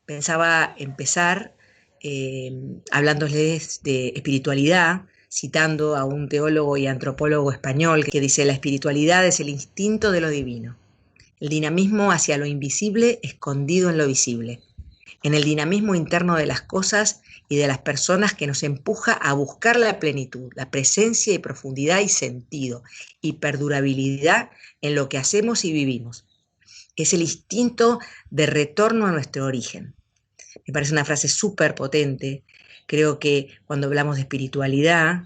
Pensaba empezar hablándoles de espiritualidad, citando a un teólogo y antropólogo español que dice: la espiritualidad es el instinto de lo divino, el dinamismo hacia lo invisible escondido en lo visible, en el dinamismo interno de las cosas y de las personas que nos empuja a buscar la plenitud, la presencia y profundidad y sentido y perdurabilidad en lo que hacemos y vivimos. Es el instinto de retorno a nuestro origen. Me parece una frase súper potente. Creo que cuando hablamos de espiritualidad,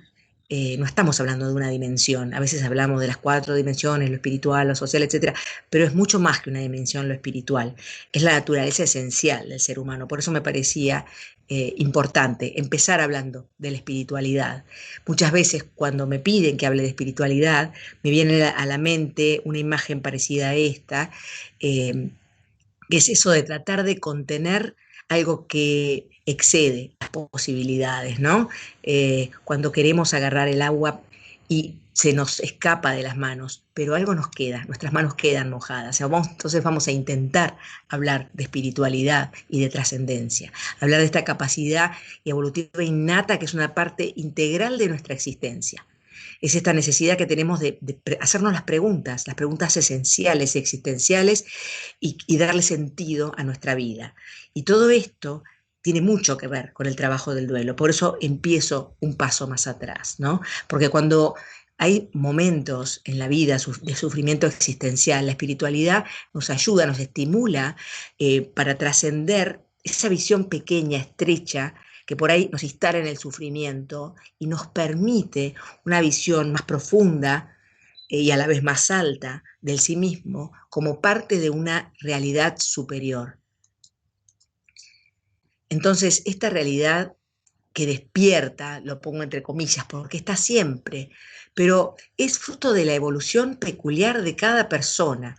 no estamos hablando de una dimensión. A veces hablamos de las 4 dimensiones, lo espiritual, lo social, etcétera, pero es mucho más que una dimensión lo espiritual. Es la naturaleza esencial del ser humano. Por eso me parecía importante empezar hablando de la espiritualidad. Muchas veces cuando me piden que hable de espiritualidad, me viene a la mente una imagen parecida a esta, eh, que es eso de tratar de contener algo que excede las posibilidades, ¿no? Cuando queremos agarrar el agua y se nos escapa de las manos, pero algo nos queda, nuestras manos quedan mojadas. Entonces vamos a intentar hablar de espiritualidad y de trascendencia, hablar de esta capacidad evolutiva innata que es una parte integral de nuestra existencia. Es esta necesidad que tenemos de hacernos las preguntas esenciales, existenciales, y darle sentido a nuestra vida. Y todo esto tiene mucho que ver con el trabajo del duelo. Por eso empiezo un paso más atrás, ¿no? Porque cuando hay momentos en la vida de sufrimiento existencial, la espiritualidad nos ayuda, nos estimula para trascender esa visión pequeña, estrecha, que por ahí nos instala en el sufrimiento y nos permite una visión más profunda y a la vez más alta del sí mismo como parte de una realidad superior. Entonces, esta realidad que despierta, lo pongo entre comillas, porque está siempre, pero es fruto de la evolución peculiar de cada persona.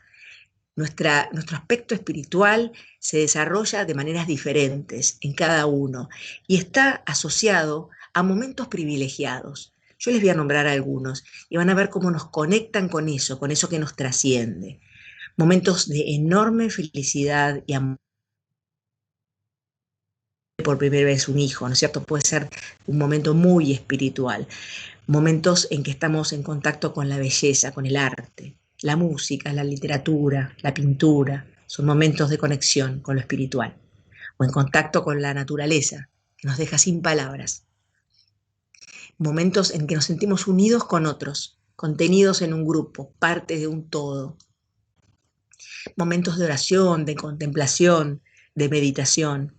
Nuestro aspecto espiritual se desarrolla de maneras diferentes en cada uno y está asociado a momentos privilegiados. Yo les voy a nombrar algunos y van a ver cómo nos conectan con eso que nos trasciende. Momentos de enorme felicidad y amor por primera vez un hijo, ¿no es cierto? Puede ser un momento muy espiritual. Momentos en que estamos en contacto con la belleza, con el arte, la música, la literatura, la pintura. Son momentos de conexión con lo espiritual. O en contacto con la naturaleza, que nos deja sin palabras. Momentos en que nos sentimos unidos con otros, contenidos en un grupo, parte de un todo. Momentos de oración, de contemplación, de meditación.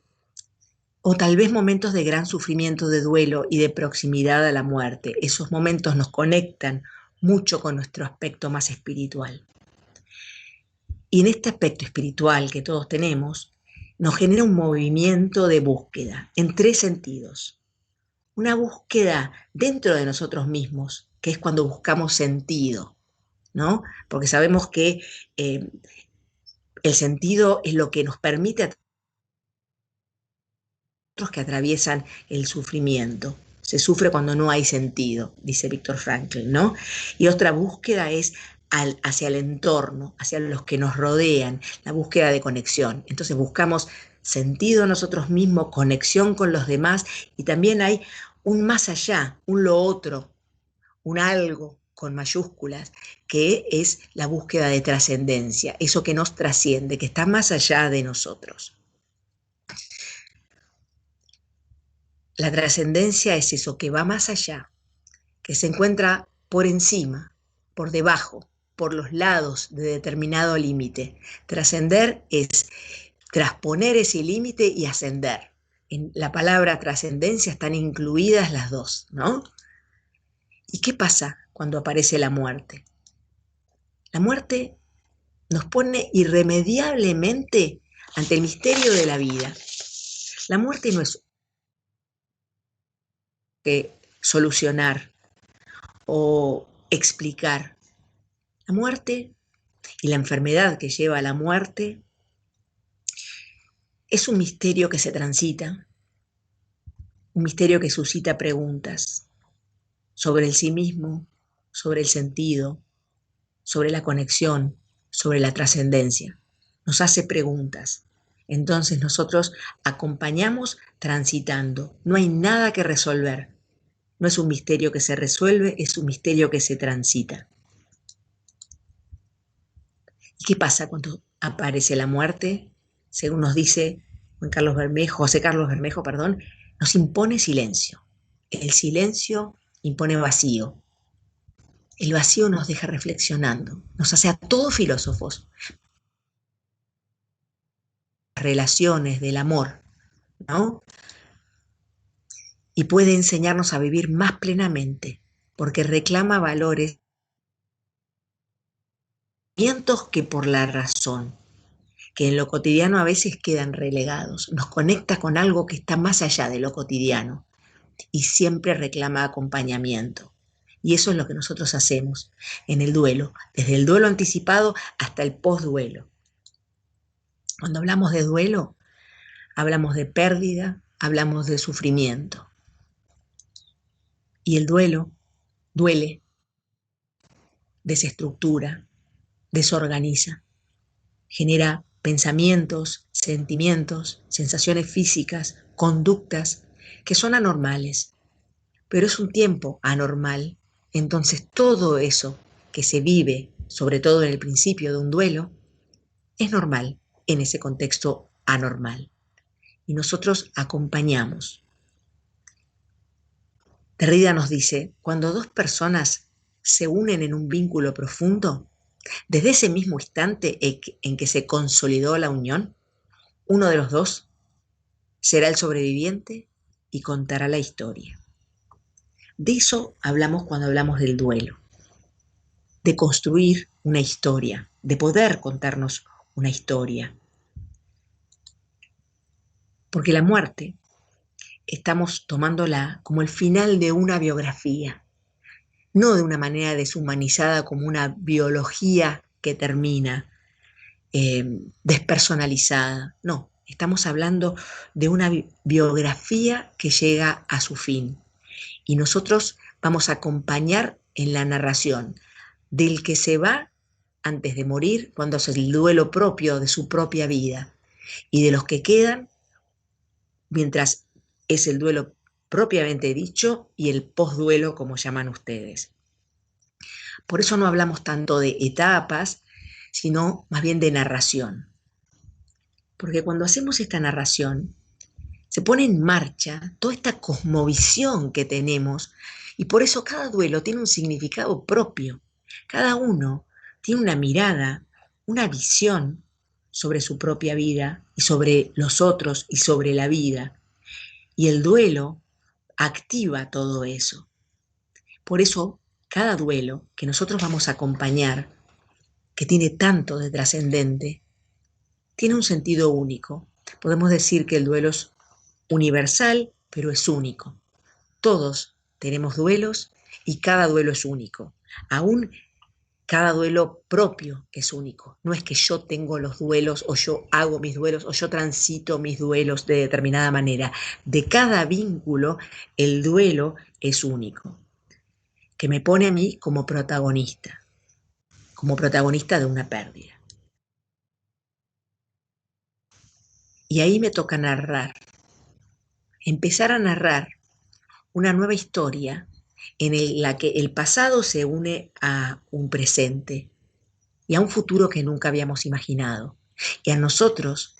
O tal vez momentos de gran sufrimiento, de duelo y de proximidad a la muerte. Esos momentos nos conectan mucho con nuestro aspecto más espiritual. Y en este aspecto espiritual que todos tenemos, nos genera un movimiento de búsqueda en 3 sentidos. Una búsqueda dentro de nosotros mismos, que es cuando buscamos sentido, ¿no? Porque sabemos que el sentido es lo que nos permite a otros que atraviesan el sufrimiento. Se sufre cuando no hay sentido, dice Víctor Frankl, ¿no? Y otra búsqueda es hacia el entorno, hacia los que nos rodean, la búsqueda de conexión. Entonces buscamos sentido en nosotros mismos, conexión con los demás, y también hay un más allá, un lo otro, un algo con mayúsculas, que es la búsqueda de trascendencia, eso que nos trasciende, que está más allá de nosotros. La trascendencia es eso que va más allá, que se encuentra por encima, por debajo, por los lados de determinado límite. Trascender es trasponer ese límite y ascender. En la palabra trascendencia están incluidas las dos, ¿no? ¿Y qué pasa cuando aparece la muerte? La muerte nos pone irremediablemente ante el misterio de la vida. La muerte no es que solucionar o explicar. La muerte y la enfermedad que lleva a la muerte es un misterio que se transita, un misterio que suscita preguntas sobre el sí mismo, sobre el sentido, sobre la conexión, sobre la trascendencia. Nos hace preguntas Entonces nosotros acompañamos transitando. No hay nada que resolver. No es un misterio que se resuelve, es un misterio que se transita. ¿Y qué pasa cuando aparece la muerte? Según nos dice José Carlos Bermejo, nos impone silencio. El silencio impone vacío. El vacío nos deja reflexionando, nos hace a todos filósofos. Relaciones del amor, ¿no? Y puede enseñarnos a vivir más plenamente, porque reclama valores que por la razón, que en lo cotidiano a veces quedan relegados. Nos conecta con algo que está más allá de lo cotidiano y siempre reclama acompañamiento. Y eso es lo que nosotros hacemos en el duelo, desde el duelo anticipado hasta el postduelo. Cuando hablamos de duelo, hablamos de pérdida, hablamos de sufrimiento. Y el duelo duele, desestructura, desorganiza, genera pensamientos, sentimientos, sensaciones físicas, conductas que son anormales, pero es un tiempo anormal. Entonces todo eso que se vive, sobre todo en el principio de un duelo, es normal en ese contexto anormal. Y nosotros acompañamos. Derrida nos dice, cuando dos personas se unen en un vínculo profundo, desde ese mismo instante en que se consolidó la unión, uno de los dos será el sobreviviente y contará la historia. De eso hablamos cuando hablamos del duelo, de construir una historia, de poder contarnos una historia. Porque la muerte estamos tomándola como el final de una biografía, no de una manera deshumanizada como una biología que termina, despersonalizada. No, estamos hablando de una biografía que llega a su fin. Y nosotros vamos a acompañar en la narración del que se va antes de morir, cuando hace el duelo propio de su propia vida, y de los que quedan mientras es el duelo propiamente dicho y el postduelo, como llaman ustedes. Por eso no hablamos tanto de etapas, sino más bien de narración. Porque cuando hacemos esta narración, se pone en marcha toda esta cosmovisión que tenemos y por eso cada duelo tiene un significado propio. Cada uno tiene una mirada, una visión sobre su propia vida y sobre los otros y sobre la vida. Y el duelo activa todo eso. Por eso, cada duelo que nosotros vamos a acompañar, que tiene tanto de trascendente, tiene un sentido único. Podemos decir que el duelo es universal, pero es único. Todos tenemos duelos y cada duelo es único. Aún cada duelo propio es único. No es que yo tengo los duelos o yo hago mis duelos o yo transito mis duelos de determinada manera. De cada vínculo, el duelo es único, que me pone a mí como protagonista de una pérdida. Y ahí me toca narrar, empezar a narrar una nueva historia en la que el pasado se une a un presente y a un futuro que nunca habíamos imaginado. Y a nosotros,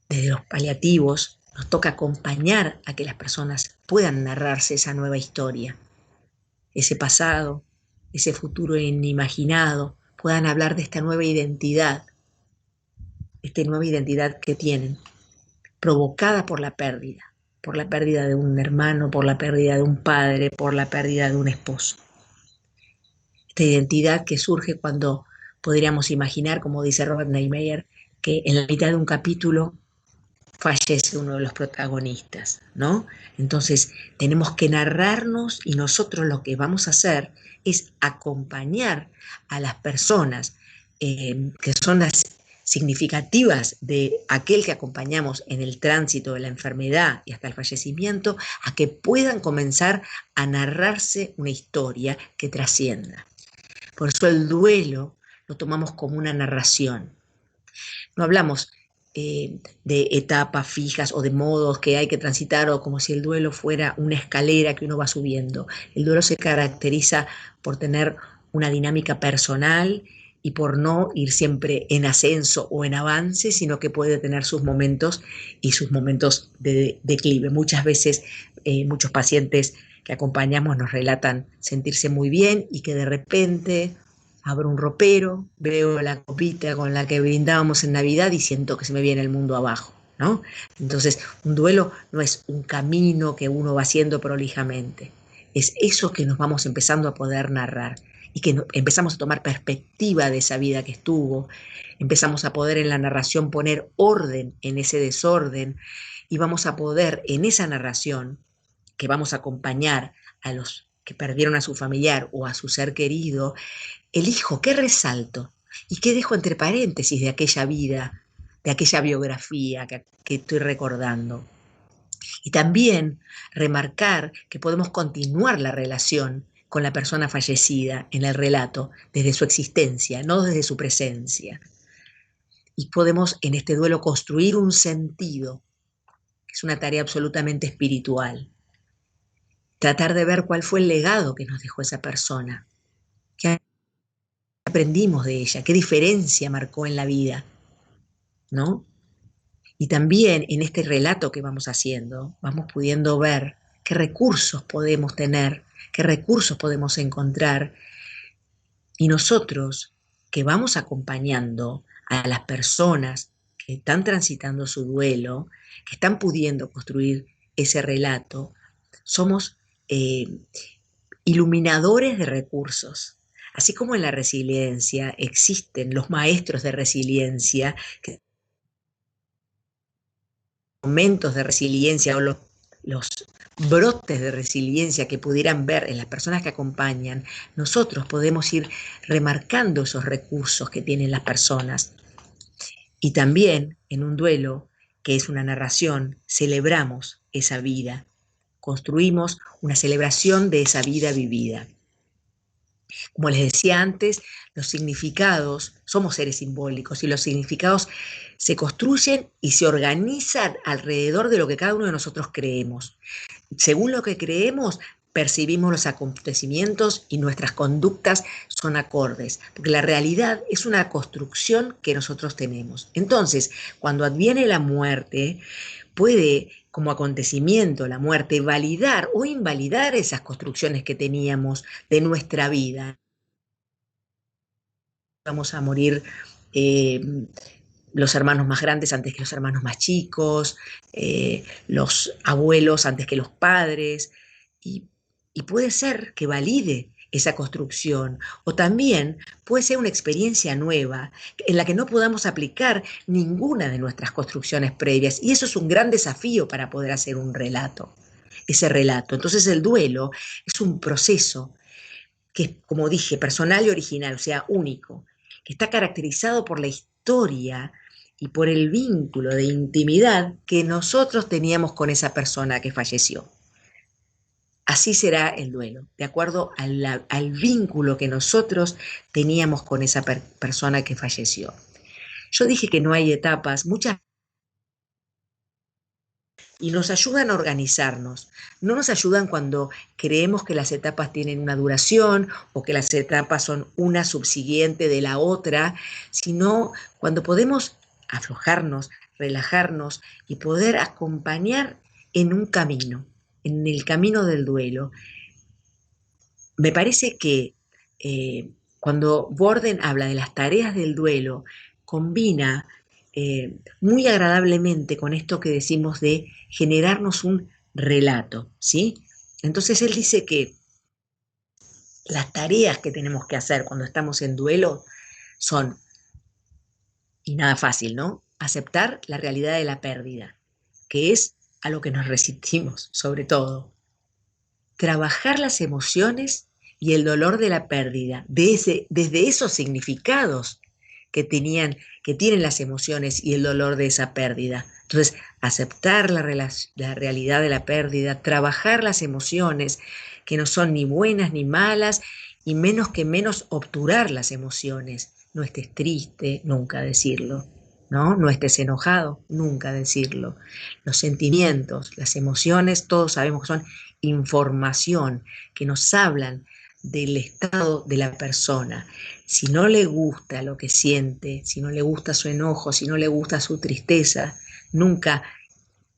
desde los paliativos, nos toca acompañar a que las personas puedan narrarse esa nueva historia, ese pasado, ese futuro inimaginado, puedan hablar de esta nueva identidad que tienen, provocada por la pérdida de un hermano, por la pérdida de un padre, por la pérdida de un esposo. Esta identidad que surge cuando podríamos imaginar, como dice Robert Niemeyer, que en la mitad de un capítulo fallece uno de los protagonistas, ¿no? Entonces tenemos que narrarnos y nosotros lo que vamos a hacer es acompañar a las personas que son las significativas de aquel que acompañamos en el tránsito de la enfermedad y hasta el fallecimiento, a que puedan comenzar a narrarse una historia que trascienda. Por eso el duelo lo tomamos como una narración. No hablamos de etapas fijas o de modos que hay que transitar, o como si el duelo fuera una escalera que uno va subiendo. El duelo se caracteriza por tener una dinámica personal y por no ir siempre en ascenso o en avance, sino que puede tener sus momentos y sus momentos de declive. Muchas veces muchos pacientes que acompañamos nos relatan sentirse muy bien y que de repente abro un ropero, veo la copita con la que brindábamos en Navidad y siento que se me viene el mundo abajo, ¿no? Entonces, un duelo no es un camino que uno va haciendo prolijamente, es eso que nos vamos empezando a poder narrar y que empezamos a tomar perspectiva de esa vida que estuvo, empezamos a poder en la narración poner orden en ese desorden y vamos a poder en esa narración que vamos a acompañar a los que perdieron a su familiar o a su ser querido, elijo qué resalto y qué dejo entre paréntesis de aquella vida, de aquella biografía que estoy recordando. Y también remarcar que podemos continuar la relación con la persona fallecida en el relato desde su existencia, no desde su presencia. Y podemos en este duelo construir un sentido, que es una tarea absolutamente espiritual. Tratar de ver cuál fue el legado que nos dejó esa persona, qué aprendimos de ella, qué diferencia marcó en la vida, ¿no? Y también en este relato que vamos haciendo, vamos pudiendo ver qué recursos podemos tener, qué recursos podemos encontrar. Y nosotros que vamos acompañando a las personas que están transitando su duelo, que están pudiendo construir ese relato, somos iluminadores de recursos. Así como en la resiliencia existen los maestros de resiliencia, que momentos de resiliencia o los brotes de resiliencia que pudieran ver en las personas que acompañan, nosotros podemos ir remarcando esos recursos que tienen las personas. Y también en un duelo, que es una narración, celebramos esa vida, construimos una celebración de esa vida vivida. Como les decía antes, los significados, somos seres simbólicos y los significados se construyen y se organizan alrededor de lo que cada uno de nosotros creemos. Según lo que creemos, percibimos los acontecimientos y nuestras conductas son acordes, porque la realidad es una construcción que nosotros tenemos. Entonces, cuando adviene la muerte, puede, como acontecimiento, la muerte, validar o invalidar esas construcciones que teníamos de nuestra vida. Vamos a morir los hermanos más grandes antes que los hermanos más chicos, los abuelos antes que los padres, y puede ser que valide esa construcción, o también puede ser una experiencia nueva en la que no podamos aplicar ninguna de nuestras construcciones previas, y eso es un gran desafío para poder hacer un relato, ese relato. Entonces el duelo es un proceso que es, como dije, personal y original, o sea, único, que está caracterizado por la historia y por el vínculo de intimidad que nosotros teníamos con esa persona que falleció. Así será el duelo, de acuerdo al vínculo que nosotros teníamos con esa persona que falleció. Yo dije que no hay etapas, muchas, y nos ayudan a organizarnos. No nos ayudan cuando creemos que las etapas tienen una duración o que las etapas son una subsiguiente de la otra, sino cuando podemos aflojarnos, relajarnos y poder acompañar en un camino, en el camino del duelo. Me parece que cuando Borden habla de las tareas del duelo, combina muy agradablemente con esto que decimos de generarnos un relato, ¿sí? Entonces él dice que las tareas que tenemos que hacer cuando estamos en duelo son, y nada fácil, ¿no? Aceptar la realidad de la pérdida, que es a lo que nos resistimos, sobre todo. Trabajar las emociones y el dolor de la pérdida, desde esos significados que tienen las emociones y el dolor de esa pérdida. Entonces, aceptar la realidad de la pérdida, trabajar las emociones, que no son ni buenas ni malas, y menos obturar las emociones. No estés triste, nunca decirlo. ¿no? No estés enojado, nunca decirlo. Los sentimientos, las emociones, todos sabemos que son información, que nos hablan del estado de la persona. Si no le gusta lo que siente, si no le gusta su enojo, si no le gusta su tristeza, nunca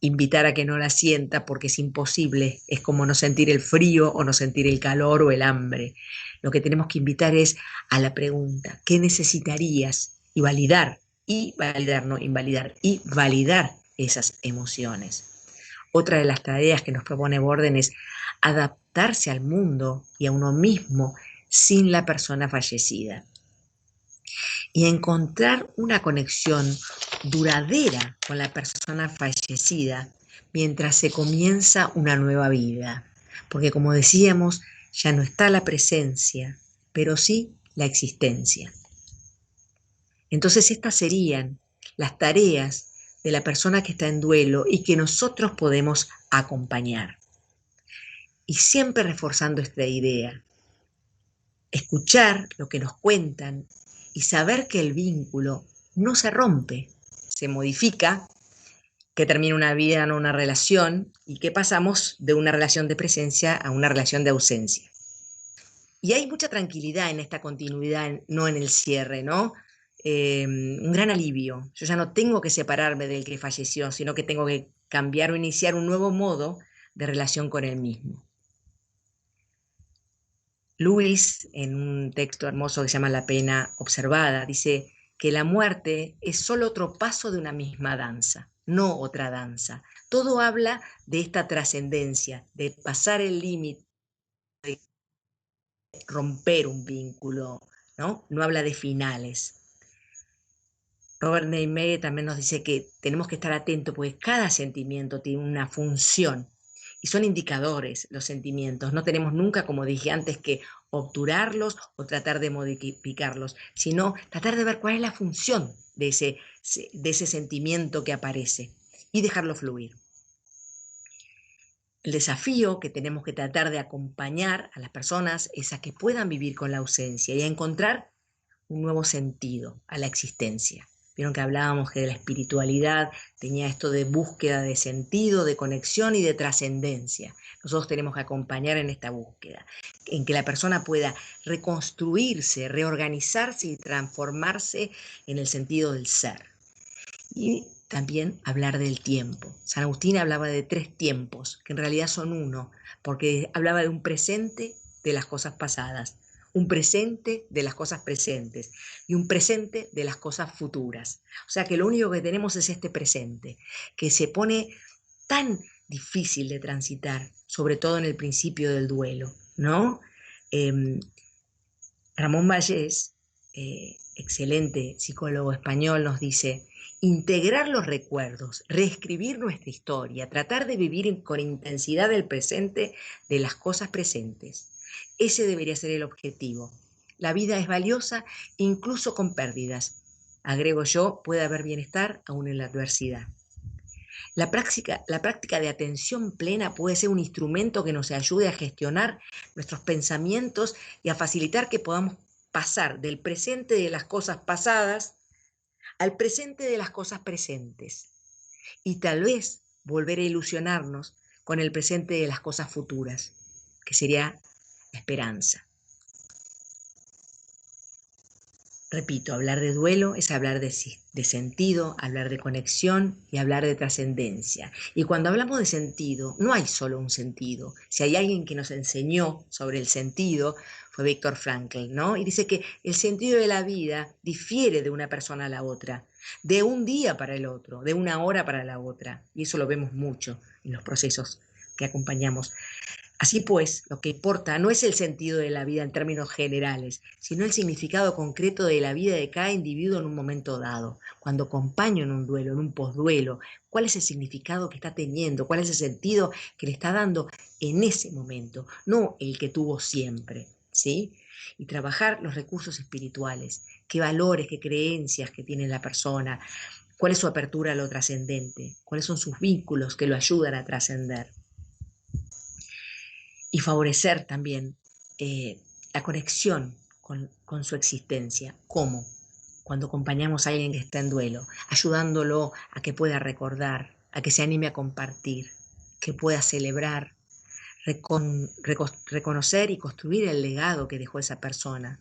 invitar a que no la sienta porque es imposible, es como no sentir el frío o no sentir el calor o el hambre. Lo que tenemos que invitar es a la pregunta, ¿qué necesitarías? Y validar, no invalidar, y validar esas emociones. Otra de las tareas que nos propone Borden es adaptarse al mundo y a uno mismo sin la persona fallecida y encontrar una conexión duradera con la persona fallecida mientras se comienza una nueva vida. Porque como decíamos, ya no está la presencia, pero sí la existencia. Entonces estas serían las tareas de la persona que está en duelo y que nosotros podemos acompañar. Y siempre reforzando esta idea, escuchar lo que nos cuentan y saber que el vínculo no se rompe, se modifica, que termina una vida, no una relación, y que pasamos de una relación de presencia a una relación de ausencia. Y hay mucha tranquilidad en esta continuidad, no en el cierre, ¿no? Un gran alivio. Yo ya no tengo que separarme del que falleció, sino que tengo que cambiar o iniciar un nuevo modo de relación con él mismo. Lewis, en un texto hermoso que se llama La pena observada, dice que la muerte es solo otro paso de una misma danza, no otra danza. Todo habla de esta trascendencia, de pasar el límite, de romper un vínculo, ¿no? No habla de finales. Robert Neymeyer también nos dice que tenemos que estar atentos porque cada sentimiento tiene una función y son indicadores los sentimientos. No tenemos nunca, como dije antes, que obturarlos o tratar de modificarlos, sino tratar de ver cuál es la función de ese sentimiento que aparece y dejarlo fluir. El desafío que tenemos que tratar de acompañar a las personas es a que puedan vivir con la ausencia y a encontrar un nuevo sentido a la existencia. Vieron que hablábamos que de la espiritualidad tenía esto de búsqueda de sentido, de conexión y de trascendencia. Nosotros tenemos que acompañar en esta búsqueda, en que la persona pueda reconstruirse, reorganizarse y transformarse en el sentido del ser. Y también hablar del tiempo. San Agustín hablaba de 3 tiempos, que en realidad son uno, porque hablaba de un presente de las cosas pasadas, un presente de las cosas presentes y un presente de las cosas futuras. O sea que lo único que tenemos es este presente, que se pone tan difícil de transitar, sobre todo en el principio del duelo, ¿no? Ramón Vallés, excelente psicólogo español, nos dice: integrar los recuerdos, reescribir nuestra historia, tratar de vivir con intensidad el presente de las cosas presentes. Ese debería ser el objetivo. La vida es valiosa incluso con pérdidas. Agrego yo, puede haber bienestar aún en la adversidad. La práctica de atención plena puede ser un instrumento que nos ayude a gestionar nuestros pensamientos y a facilitar que podamos pasar del presente de las cosas pasadas al presente de las cosas presentes y tal vez volver a ilusionarnos con el presente de las cosas futuras, que sería la esperanza. Repito, hablar de duelo es hablar de sentido, hablar de conexión y hablar de trascendencia. Y cuando hablamos de sentido, no hay solo un sentido. Si hay alguien que nos enseñó sobre el sentido, fue Viktor Frankl, ¿no? Y dice que el sentido de la vida difiere de una persona a la otra, de un día para el otro, de una hora para la otra. Y eso lo vemos mucho en los procesos que acompañamos. Así pues, lo que importa no es el sentido de la vida en términos generales, sino el significado concreto de la vida de cada individuo en un momento dado. Cuando acompaño en un duelo, en un posduelo, ¿cuál es el significado que está teniendo? ¿Cuál es el sentido que le está dando en ese momento? No el que tuvo siempre, ¿sí? Y trabajar los recursos espirituales, qué valores, qué creencias que tiene la persona, cuál es su apertura a lo trascendente, cuáles son sus vínculos que lo ayudan a trascender. Y favorecer también la conexión con su existencia. ¿Cómo? cuando acompañamos a alguien que está en duelo, ayudándolo a que pueda recordar, a que se anime a compartir, que pueda celebrar, reconocer y construir el legado que dejó esa persona,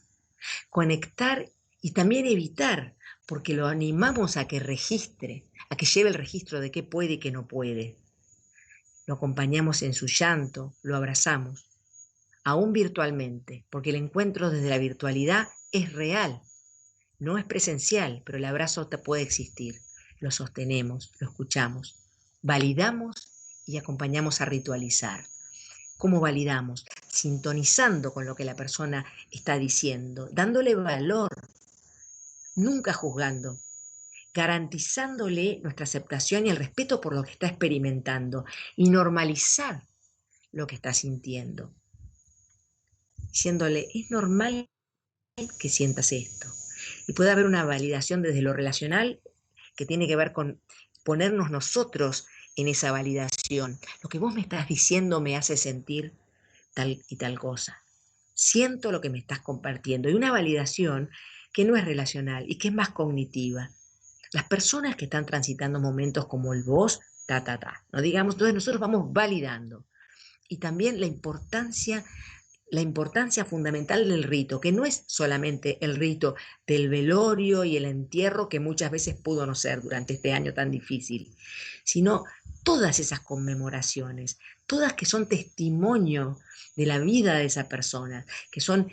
conectar y también evitar, porque lo animamos a que registre, a que lleve el registro de qué puede y qué no puede. Lo acompañamos en su llanto, lo abrazamos, aún virtualmente, porque el encuentro desde la virtualidad es real, no es presencial, pero el abrazo te puede existir. Lo sostenemos, lo escuchamos, validamos y acompañamos a ritualizar. ¿Cómo validamos? Sintonizando con lo que la persona está diciendo, dándole valor, nunca juzgando, garantizándole nuestra aceptación y el respeto por lo que está experimentando y normalizar lo que está sintiendo, diciéndole, es normal que sientas esto. Y puede haber una validación desde lo relacional que tiene que ver con ponernos nosotros en esa validación. Lo que vos me estás diciendo me hace sentir tal y tal cosa. Siento lo que me estás compartiendo. Y una validación que no es relacional y que es más cognitiva. Las personas que están transitando momentos como el vos, no digamos, entonces nosotros vamos validando. Y también la importancia fundamental del rito, que no es solamente el rito del velorio y el entierro, que muchas veces pudo no ser durante este año tan difícil, sino todas esas conmemoraciones, todas que son testimonio de la vida de esa persona, que son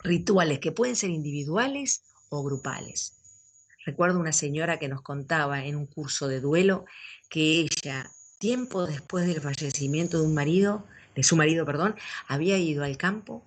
rituales que pueden ser individuales o grupales. Recuerdo una señora que nos contaba en un curso de duelo que ella, tiempo después del fallecimiento de su marido, había ido al campo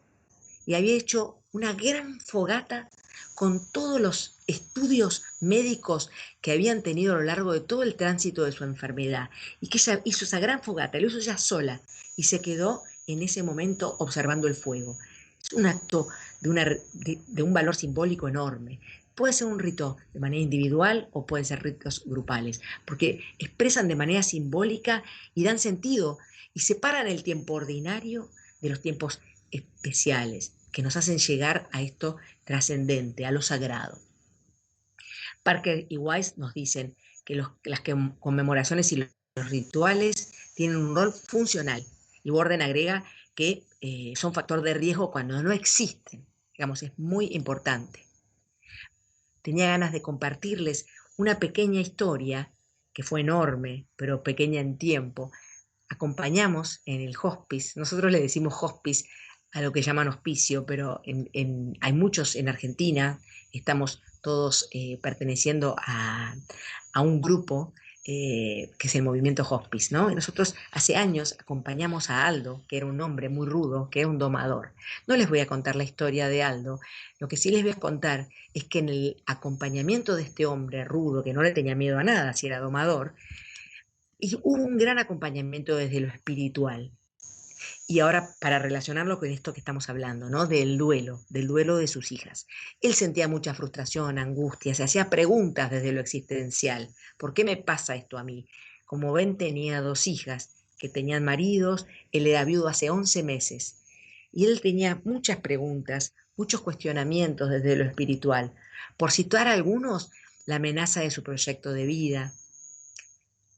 y había hecho una gran fogata con todos los estudios médicos que habían tenido a lo largo de todo el tránsito de su enfermedad, y que ella hizo esa gran fogata, lo hizo ella sola y se quedó en ese momento observando el fuego. Es un acto de un valor simbólico enorme. Puede ser un rito de manera individual o pueden ser ritos grupales, porque expresan de manera simbólica y dan sentido y separan el tiempo ordinario de los tiempos especiales que nos hacen llegar a esto trascendente, a lo sagrado. Parker y Weiss nos dicen que las conmemoraciones y los rituales tienen un rol funcional, y Borden agrega que son factor de riesgo cuando no existen. Digamos, es muy importante. Tenía ganas de compartirles una pequeña historia que fue enorme, pero pequeña en tiempo. Acompañamos en el hospice, nosotros le decimos hospice a lo que llaman hospicio, pero hay muchos en Argentina, estamos todos perteneciendo a un grupo que es el movimiento hospice, ¿no? Y nosotros hace años acompañamos a Aldo, que era un hombre muy rudo, que era un domador. No les voy a contar la historia de Aldo, lo que sí les voy a contar es que en el acompañamiento de este hombre rudo, que no le tenía miedo a nada si era domador, y hubo un gran acompañamiento desde lo espiritual. Y ahora, para relacionarlo con esto que estamos hablando, ¿no? Del duelo de sus hijas. Él sentía mucha frustración, angustia, se hacía preguntas desde lo existencial. ¿Por qué me pasa esto a mí? Como ven, tenía 2 hijas que tenían maridos, él era viudo hace 11 meses. Y él tenía muchas preguntas, muchos cuestionamientos desde lo espiritual. Por citar algunos, la amenaza de su proyecto de vida,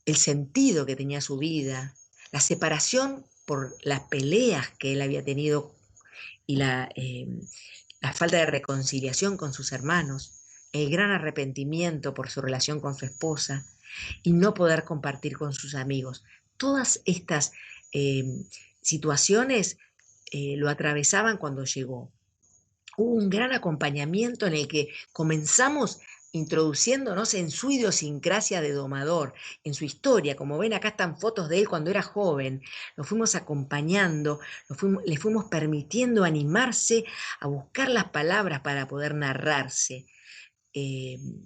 el sentido que tenía su vida, la separación por las peleas que él había tenido y la falta de reconciliación con sus hermanos, el gran arrepentimiento por su relación con su esposa y no poder compartir con sus amigos. Todas estas eh, situaciones lo atravesaban cuando llegó. Hubo un gran acompañamiento en el que comenzamos introduciéndonos en su idiosincrasia de domador, en su historia. Como ven, acá están fotos de él cuando era joven. Lo fuimos acompañando, le fuimos permitiendo animarse a buscar las palabras para poder narrarse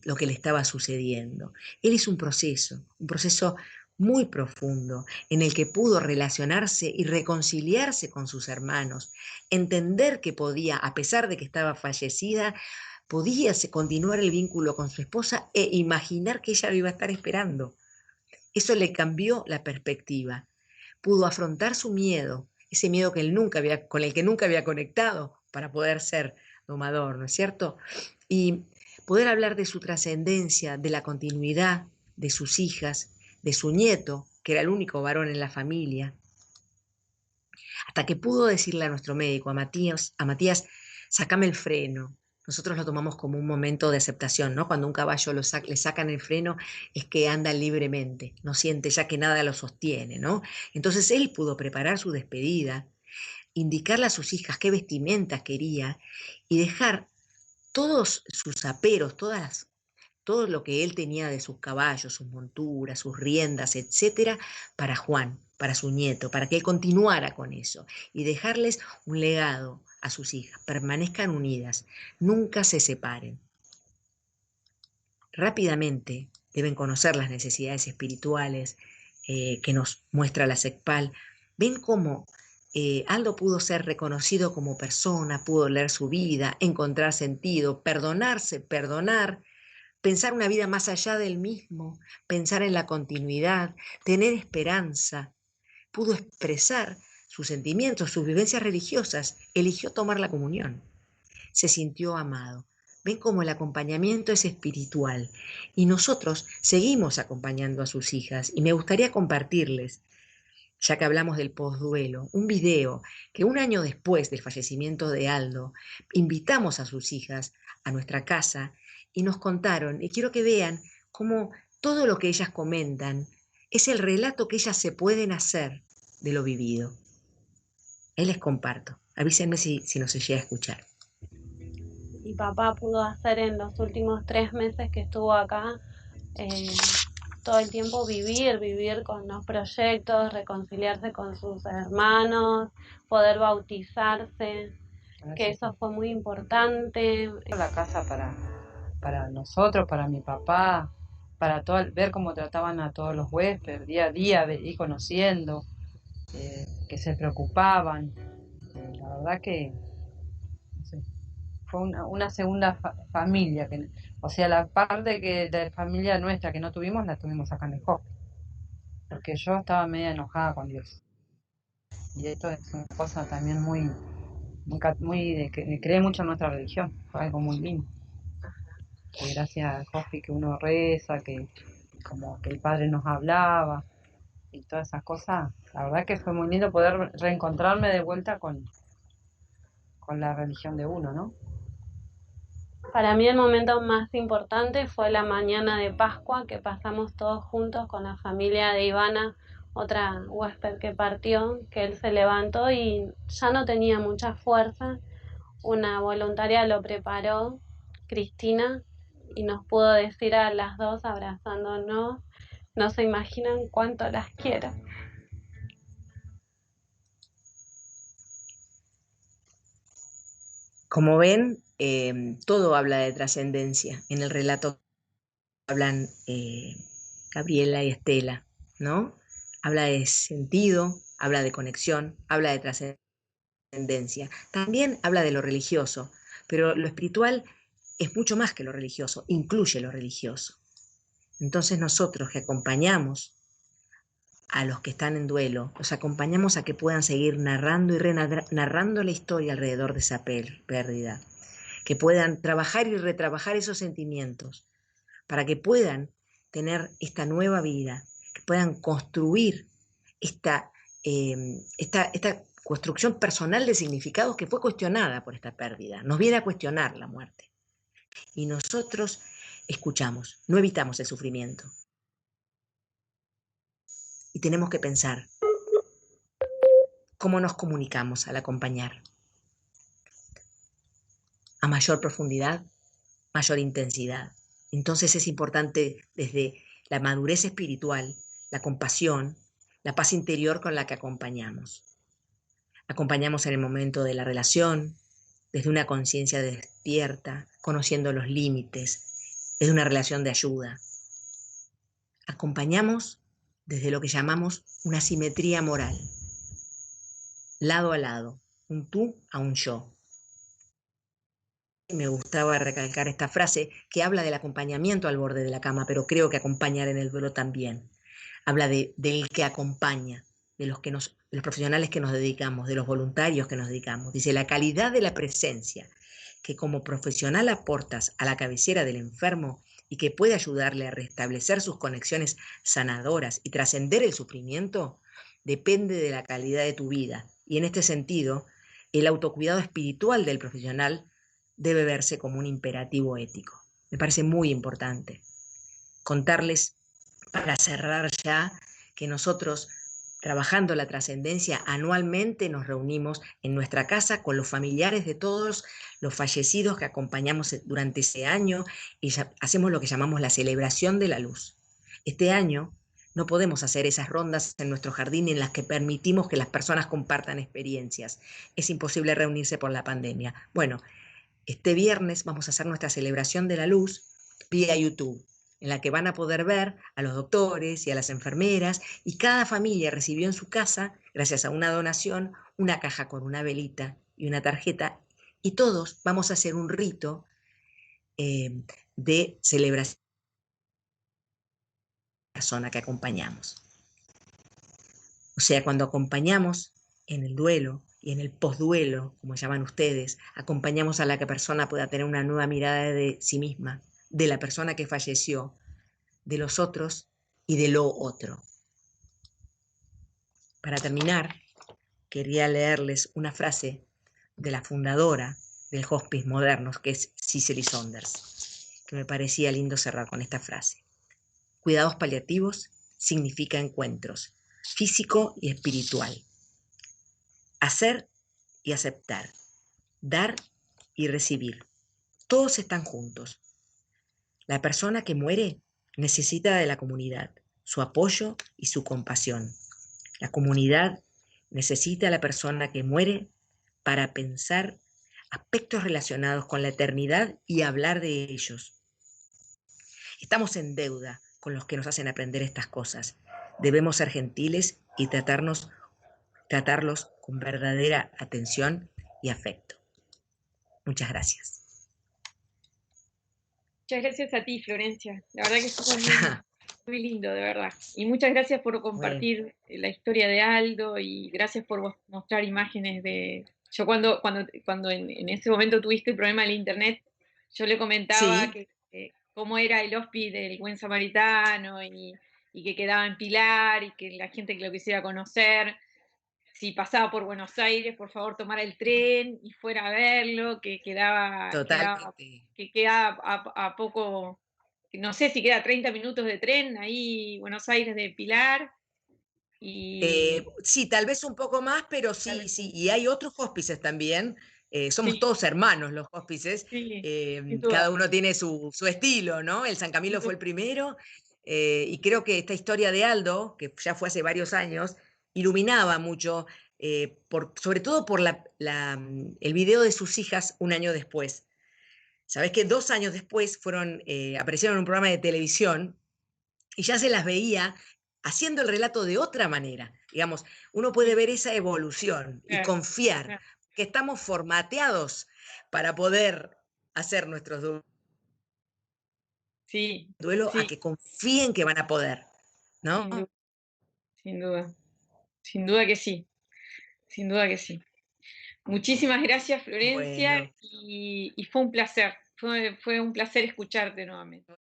lo que le estaba sucediendo. Él hizo un proceso muy profundo, en el que pudo relacionarse y reconciliarse con sus hermanos, entender que podía, a pesar de que estaba fallecida, podía continuar el vínculo con su esposa e imaginar que ella lo iba a estar esperando. Eso le cambió la perspectiva. Pudo afrontar su miedo, ese miedo que con el que nunca había conectado para poder ser domador, ¿no es cierto? Y poder hablar de su trascendencia, de la continuidad de sus hijas, de su nieto, que era el único varón en la familia, hasta que pudo decirle a nuestro médico, a Matías, sácame el freno. Nosotros lo tomamos como un momento de aceptación, ¿no? Cuando un caballo le sacan el freno es que anda libremente, no siente ya que nada lo sostiene, ¿no? Entonces él pudo preparar su despedida, indicarle a sus hijas qué vestimenta quería y dejar todos sus aperos, todo lo que él tenía de sus caballos, sus monturas, sus riendas, etcétera, para Juan, para su nieto, para que él continuara con eso y dejarles un legado a sus hijas, permanezcan unidas, nunca se separen. Rápidamente deben conocer las necesidades espirituales que nos muestra la SECPAL. Ven cómo Aldo pudo ser reconocido como persona, pudo leer su vida, encontrar sentido, perdonarse, perdonar, pensar una vida más allá del mismo, pensar en la continuidad, tener esperanza. Pudo expresar sus sentimientos, sus vivencias religiosas, eligió tomar la comunión, se sintió amado. Ven cómo el acompañamiento es espiritual y nosotros seguimos acompañando a sus hijas y me gustaría compartirles, ya que hablamos del postduelo, un video que un año después del fallecimiento de Aldo invitamos a sus hijas a nuestra casa y nos contaron, y quiero que vean cómo todo lo que ellas comentan es el relato que ellas se pueden hacer de lo vivido. Ahí les comparto, avísenme si no se llega a escuchar. Mi papá pudo hacer en los últimos 3 meses que estuvo acá, todo el tiempo vivir con los proyectos, reconciliarse con sus hermanos, poder bautizarse, que eso fue muy importante. La casa para nosotros, para mi papá, para todo, ver cómo trataban a todos los huéspedes, día a día, ir conociendo, que se preocupaban. La verdad que no sé, fue una segunda familia. O sea, la parte de familia nuestra que no tuvimos, la tuvimos acá en el Hospital. Porque yo estaba media enojada con Dios. Y esto es una cosa también que cree mucho en nuestra religión. Fue algo muy lindo. Que gracias al Hospital que uno reza, que como que el Padre nos hablaba y todas esas cosas. La verdad que fue muy lindo poder reencontrarme de vuelta con la religión de uno, ¿no? Para mí el momento más importante fue la mañana de Pascua que pasamos todos juntos con la familia de Ivana, otra huésped que partió, que él se levantó y ya no tenía mucha fuerza. Una voluntaria lo preparó, Cristina, y nos pudo decir a las dos abrazándonos, no se imaginan cuánto las quiero. Como ven, todo habla de trascendencia. En el relato hablan Gabriela y Estela, ¿no? Habla de sentido, habla de conexión, habla de trascendencia. También habla de lo religioso, pero lo espiritual es mucho más que lo religioso, incluye lo religioso. Entonces nosotros que acompañamos a los que están en duelo, los acompañamos a que puedan seguir narrando y narrando la historia alrededor de esa pérdida, que puedan trabajar y retrabajar esos sentimientos, para que puedan tener esta nueva vida, que puedan construir esta construcción personal de significados que fue cuestionada por esta pérdida. Nos viene a cuestionar la muerte. Y nosotros escuchamos, no evitamos el sufrimiento. Y tenemos que pensar cómo nos comunicamos al acompañar. A mayor profundidad, mayor intensidad. Entonces es importante desde la madurez espiritual, la compasión, la paz interior con la que acompañamos. Acompañamos en el momento de la relación, desde una conciencia despierta, conociendo los límites, desde una relación de ayuda. Acompañamos desde lo que llamamos una simetría moral, lado a lado, un tú a un yo. Me gustaba recalcar esta frase que habla del acompañamiento al borde de la cama, pero creo que acompañar en el duelo también. Habla del que acompaña, de los profesionales que nos dedicamos, de los voluntarios que nos dedicamos. Dice, la calidad de la presencia que como profesional aportas a la cabecera del enfermo y que puede ayudarle a restablecer sus conexiones sanadoras y trascender el sufrimiento, depende de la calidad de tu vida. Y en este sentido, el autocuidado espiritual del profesional debe verse como un imperativo ético. Me parece muy importante contarles, para cerrar ya, que nosotros, trabajando la trascendencia, anualmente nos reunimos en nuestra casa con los familiares de todos los fallecidos que acompañamos durante ese año y hacemos lo que llamamos la celebración de la luz. Este año no podemos hacer esas rondas en nuestro jardín en las que permitimos que las personas compartan experiencias. Es imposible reunirse por la pandemia. Bueno, este viernes vamos a hacer nuestra celebración de la luz vía YouTube, en la que van a poder ver a los doctores y a las enfermeras, y cada familia recibió en su casa, gracias a una donación, una caja con una velita y una tarjeta, y todos vamos a hacer un rito de celebración de la persona que acompañamos. O sea, cuando acompañamos en el duelo y en el posduelo, como llaman ustedes, acompañamos a la que persona pueda tener una nueva mirada de sí misma, de la persona que falleció, de los otros y de lo otro. Para terminar, quería leerles una frase de la fundadora del Hospice Modernos, que es Cicely Saunders, que me parecía lindo cerrar con esta frase. Cuidados paliativos significa encuentros, físico y espiritual. Hacer y aceptar, dar y recibir. Todos están juntos. La persona que muere necesita de la comunidad, su apoyo y su compasión. La comunidad necesita a la persona que muere para pensar aspectos relacionados con la eternidad y hablar de ellos. Estamos en deuda con los que nos hacen aprender estas cosas. Debemos ser gentiles y tratarlos con verdadera atención y afecto. Muchas gracias. Muchas gracias a ti, Florencia. La verdad que estuvo muy lindo, de verdad. Y muchas gracias por compartir la historia de Aldo y gracias por mostrar imágenes de... Yo cuando en ese momento tuviste el problema del internet, yo le comentaba Sí. cómo era el hospice del Buen Samaritano y que quedaba en Pilar y que la gente que lo quisiera conocer, si pasaba por Buenos Aires, por favor tomara el tren y fuera a verlo, que queda a poco, no sé si queda 30 minutos de tren ahí, Buenos Aires de Pilar. Sí, tal vez un poco más, pero sí, sí. Y hay otros hospices también. Somos Sí. todos hermanos los hospices. Sí, Cada uno tiene su estilo, ¿no? El San Camilo fue el primero. Y creo que esta historia de Aldo, que ya fue hace varios años, iluminaba mucho, sobre todo por el video de sus hijas un año después. Sabés que 2 años después aparecieron en un programa de televisión y ya se las veía haciendo el relato de otra manera. Digamos, uno puede ver esa evolución y confiar que estamos formateados para poder hacer nuestros duelos, a que confíen que van a poder, ¿no? Sin duda. Sin duda que sí. Sin duda que sí. Muchísimas gracias, Florencia, Bueno. y fue un placer. Fue un placer escucharte nuevamente.